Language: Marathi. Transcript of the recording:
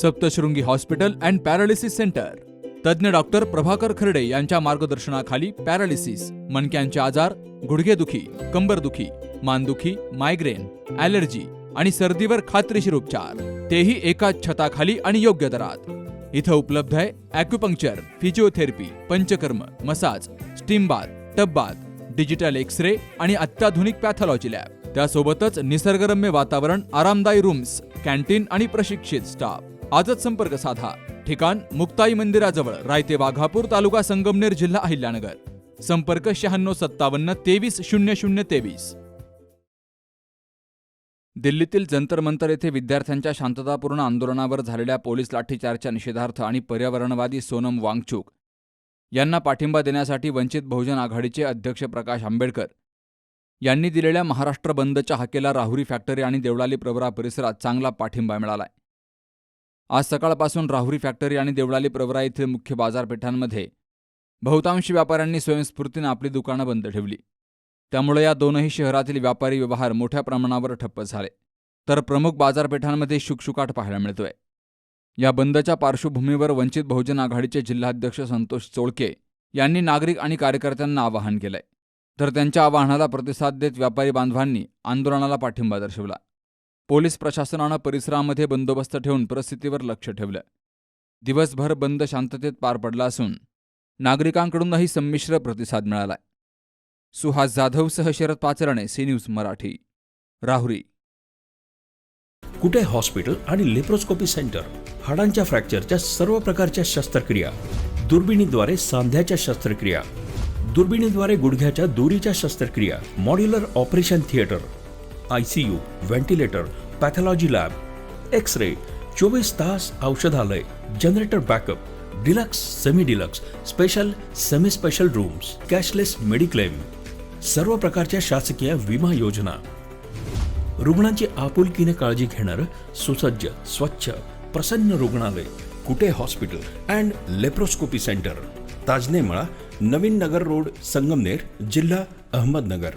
Saptashrungi hospital and paralysis centre. तज्ज्ञ डॉक्टर प्रभाकर खर्डे यांच्या मार्गदर्शनाखाली पॅरालिसिस, मणक्यांचे आजार, गुडघेदुखी, कंबरदुखी, मानदुखी, मायग्रेन, ॲलर्जी आणि सर्दीवर खात्रीशीर उपचार, तेही एकाच छताखाली आणि योग्य दरात. इथं उपलब्ध आहे acupuncture, physiotherapy, panchakarma, massage, steam bath, tub bath, digital X-ray आणि अत्याधुनिक पॅथॉलॉजी लॅब. त्यासोबतच निसर्गरम्य वातावरण, आरामदायी रूम्स, कॅन्टीन आणि प्रशिक्षित स्टाफ. आजच संपर्क साधा. ठिकाण मुक्ताई मंदिराजवळ, रायते वाघापूर, तालुका संगमनेर, जिल्हा अहिल्यानगर. संपर्क 9657 230023. दिल्लीतील जंतर मंतर येथे विद्यार्थ्यांच्या शांततापूर्ण आंदोलनावर झालेल्या पोलीस लाठीचार्जच्या निषेधार्थ आणि पर्यावरणवादी सोनम वांगचुक यांना पाठिंबा देण्यासाठी वंचित बहुजन आघाडीचे अध्यक्ष प्रकाश आंबेडकर यांनी दिलेल्या महाराष्ट्र बंदच्या हाकेला राहुरी फॅक्टरी आणि देवळाली प्रवरा परिसरात चांगला पाठिंबा मिळालाय. आज सकाळपासून राहुरी फॅक्टरी आणि देवळाली प्रवरा येथील मुख्य बाजारपेठांमध्ये बहुतांश व्यापाऱ्यांनी स्वयंस्फूर्तीने आपली दुकानं बंद ठेवली. त्यामुळे या दोनही शहरातील व्यापारी व्यवहार मोठ्या प्रमाणावर ठप्प झाले, तर प्रमुख बाजारपेठांमध्ये शुकशुकाट पाहायला मिळतोय. या बंदच्या पार्श्वभूमीवर वंचित बहुजन आघाडीचे जिल्हाध्यक्ष संतोष चोळके यांनी नागरिक आणि कार्यकर्त्यांना आवाहन केलंय. तर त्यांच्या आवाहनाला प्रतिसाद देत व्यापारी बांधवांनी आंदोलनाला पाठिंबा दर्शवला. पोलीस प्रशासनानं परिसरामध्ये बंदोबस्त ठेवून परिस्थितीवर लक्ष ठेवलं. दिवसभर बंद शांततेत पार पडला असून नागरिकांकडूनही संमिश्र प्रतिसाद मिळालाय. सुहास जाधवसह Sharad Pacharne, C news Marathi, Rahuri. Kute hospital आणि लेप्रोस्कोपी सेंटर. हाडांच्या फ्रॅक्चरच्या सर्व प्रकारच्या शस्त्रक्रिया, दुर्बिणीद्वारे सांध्याच्या शस्त्रक्रिया, दुर्बिणीद्वारे गुडघ्याच्या दोरीच्या शस्त्रक्रिया, modular operation theatre, ICU, ventilator, pathology lab, X-ray, 24 तास औषधालय, generator backup, deluxe, semi deluxe, special, semi special rooms, cashless mediclaim, सर्व प्रकारच्या शासकीय विमा योजना, रुग्णांची आपुलकीने काळजी घेणारं सुसज्ज, स्वच्छ, प्रसन्न रुग्णालय. Kute hospital and laparoscopy centre, Tajne Mala, नवीन नगर रोड, संगमनेर, जिल्हा अहमदनगर.